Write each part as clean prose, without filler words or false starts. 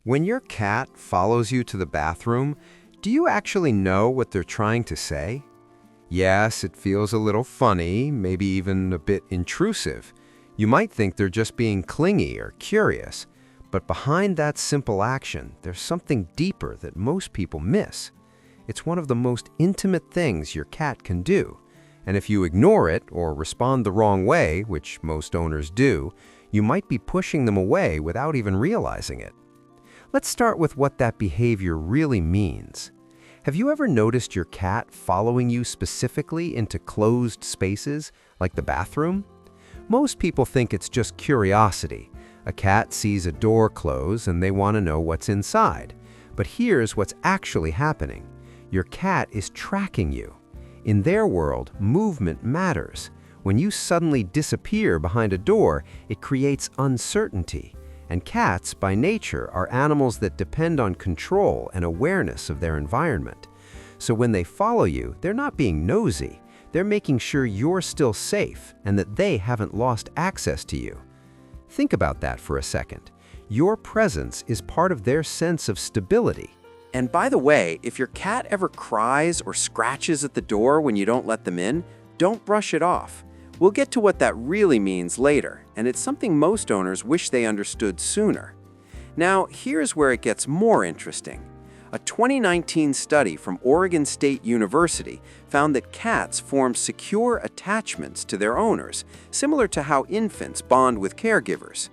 When your cat follows you to the bathroom, do you actually know what they're trying to say? Yes, it feels a little funny, maybe even a bit intrusive. You might think they're just being clingy or curious, but behind that simple action, there's something deeper that most people miss. It's one of the most intimate things your cat can do, and if you ignore it or respond the wrong way, which most owners do, you might be pushing them away without even realizing it. Let's start with what that behavior really means. Have you ever noticed your cat following you specifically into closed spaces, like the bathroom? Most people think it's just curiosity. A cat sees a door close and they want to know what's inside. But here's what's actually happening. Your cat is tracking you. In their world, movement matters. When you suddenly disappear behind a door, it creates uncertainty. And cats, by nature, are animals that depend on control and awareness of their environment. So when they follow you, they're not being nosy. They're making sure you're still safe and that they haven't lost access to you. Think about that for a second. Your presence is part of their sense of stability. And by the way, if your cat ever cries or scratches at the door when you don't let them in, don't brush it off. We'll get to what that really means later, and it's something most owners wish they understood sooner. Now, here's where it gets more interesting. A 2019 study from Oregon State University found that cats form secure attachments to their owners, similar to how infants bond with caregivers.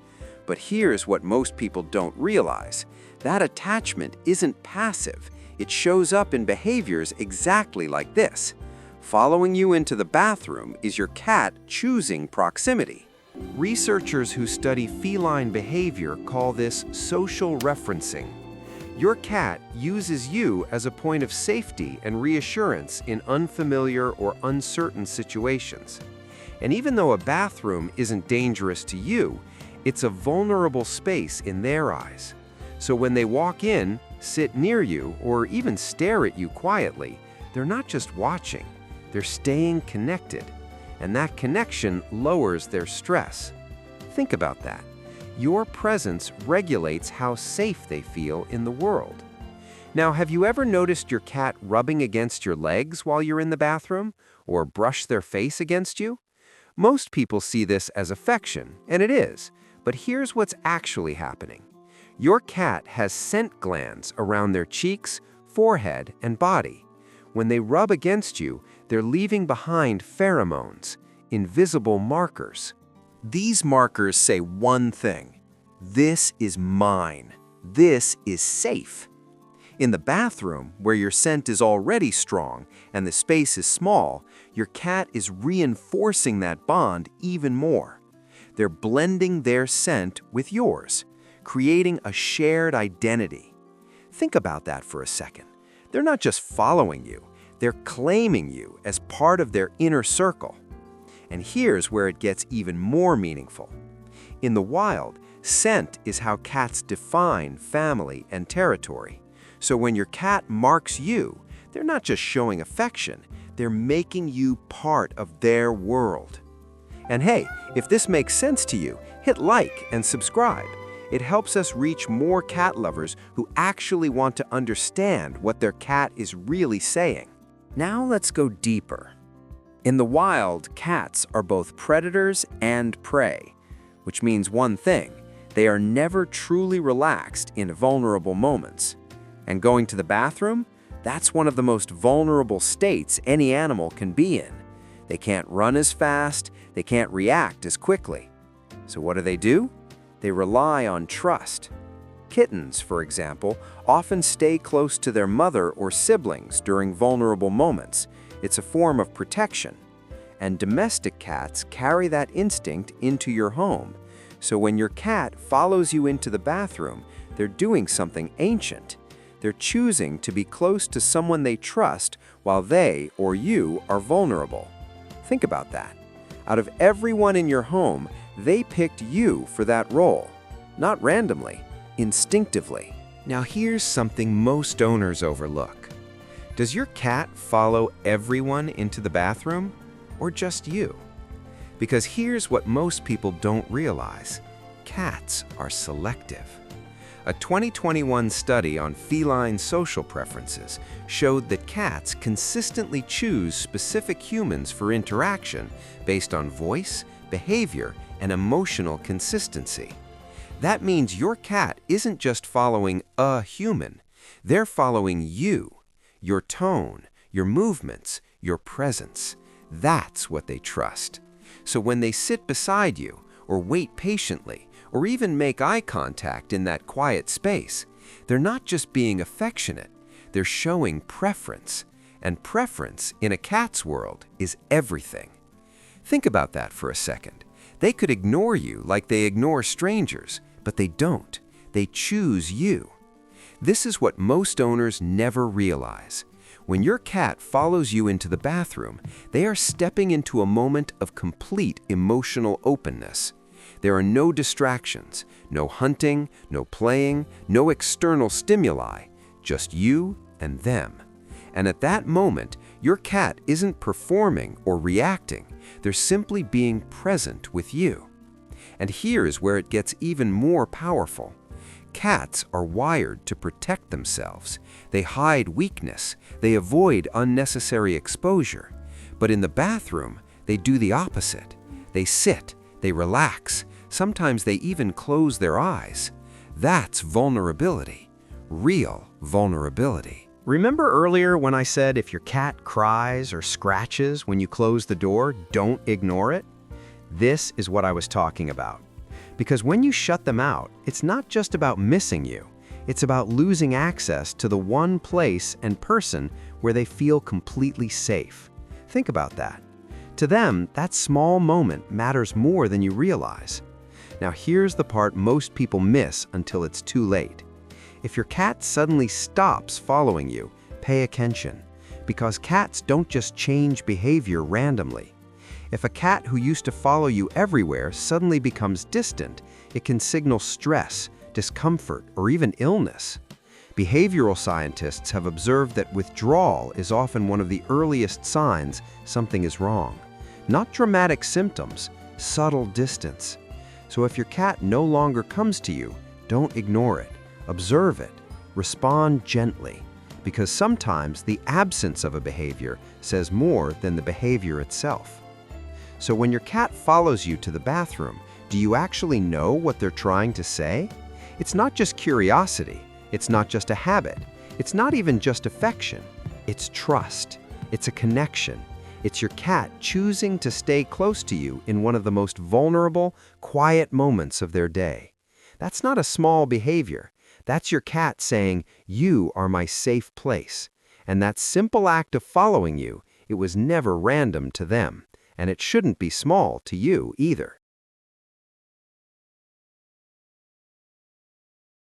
But here's what most people don't realize. That attachment isn't passive. It shows up in behaviors exactly like this. Following you into the bathroom is your cat choosing proximity. Researchers who study feline behavior call this social referencing. Your cat uses you as a point of safety and reassurance in unfamiliar or uncertain situations. And even though a bathroom isn't dangerous to you, it's a vulnerable space in their eyes. So when they walk in, sit near you, or even stare at you quietly, they're not just watching. They're staying connected, and that connection lowers their stress. Think about that. Your presence regulates how safe they feel in the world. Now, have you ever noticed your cat rubbing against your legs while you're in the bathroom, or brush their face against you? Most people see this as affection, and it is, but here's what's actually happening. Your cat has scent glands around their cheeks, forehead, and body. When they rub against you, they're leaving behind pheromones, invisible markers. These markers say one thing: this is mine. This is safe. In the bathroom, where your scent is already strong and the space is small, your cat is reinforcing that bond even more. They're blending their scent with yours, creating a shared identity. Think about that for a second. They're not just following you. They're claiming you as part of their inner circle. And here's where it gets even more meaningful. In the wild, scent is how cats define family and territory. So when your cat marks you, they're not just showing affection, they're making you part of their world. And hey, if this makes sense to you, hit like and subscribe. It helps us reach more cat lovers who actually want to understand what their cat is really saying. Now let's go deeper. In the wild, cats are both predators and prey, which means one thing: they are never truly relaxed in vulnerable moments. And going to the bathroom? That's one of the most vulnerable states any animal can be in. They can't run as fast, they can't react as quickly. So what do? They rely on trust. Kittens, for example, often stay close to their mother or siblings during vulnerable moments. It's a form of protection. And domestic cats carry that instinct into your home. So when your cat follows you into the bathroom, they're doing something ancient. They're choosing to be close to someone they trust while they or you are vulnerable. Think about that. Out of everyone in your home, they picked you for that role. Not randomly, instinctively. Now here's something most owners overlook. Does your cat follow everyone into the bathroom, or just you? Because here's what most people don't realize. Cats are selective. A 2021 study on feline social preferences showed that cats consistently choose specific humans for interaction based on voice, behavior, and emotional consistency. That means your cat isn't just following a human. They're following you, your tone, your movements, your presence. That's what they trust. So when they sit beside you, or wait patiently, or even make eye contact in that quiet space, they're not just being affectionate, they're showing preference. And preference in a cat's world is everything. Think about that for a second. They could ignore you like they ignore strangers, but they don't. They choose you. This is what most owners never realize. When your cat follows you into the bathroom, they are stepping into a moment of complete emotional openness. There are no distractions, no hunting, no playing, no external stimuli, just you and them. And at that moment, your cat isn't performing or reacting. They're simply being present with you. And here's where it gets even more powerful. Cats are wired to protect themselves. They hide weakness. They avoid unnecessary exposure. But in the bathroom, they do the opposite. They sit, they relax. Sometimes they even close their eyes. That's vulnerability. Real vulnerability. Remember earlier when I said if your cat cries or scratches when you close the door, don't ignore it? This is what I was talking about. Because when you shut them out, it's not just about missing you. It's about losing access to the one place and person where they feel completely safe. Think about that. To them, that small moment matters more than you realize. Now here's the part most people miss until it's too late. If your cat suddenly stops following you, pay attention. Because cats don't just change behavior randomly. If a cat who used to follow you everywhere suddenly becomes distant, it can signal stress, discomfort, or even illness. Behavioral scientists have observed that withdrawal is often one of the earliest signs something is wrong. Not dramatic symptoms, subtle distance. So if your cat no longer comes to you, don't ignore it. Observe it. Respond gently. Because sometimes the absence of a behavior says more than the behavior itself. So when your cat follows you to the bathroom, do you actually know what they're trying to say? It's not just curiosity. It's not just a habit. It's not even just affection. It's trust. It's a connection. It's your cat choosing to stay close to you in one of the most vulnerable, quiet moments of their day. That's not a small behavior. That's your cat saying, "You are my safe place." And that simple act of following you, it was never random to them. And it shouldn't be small to you either.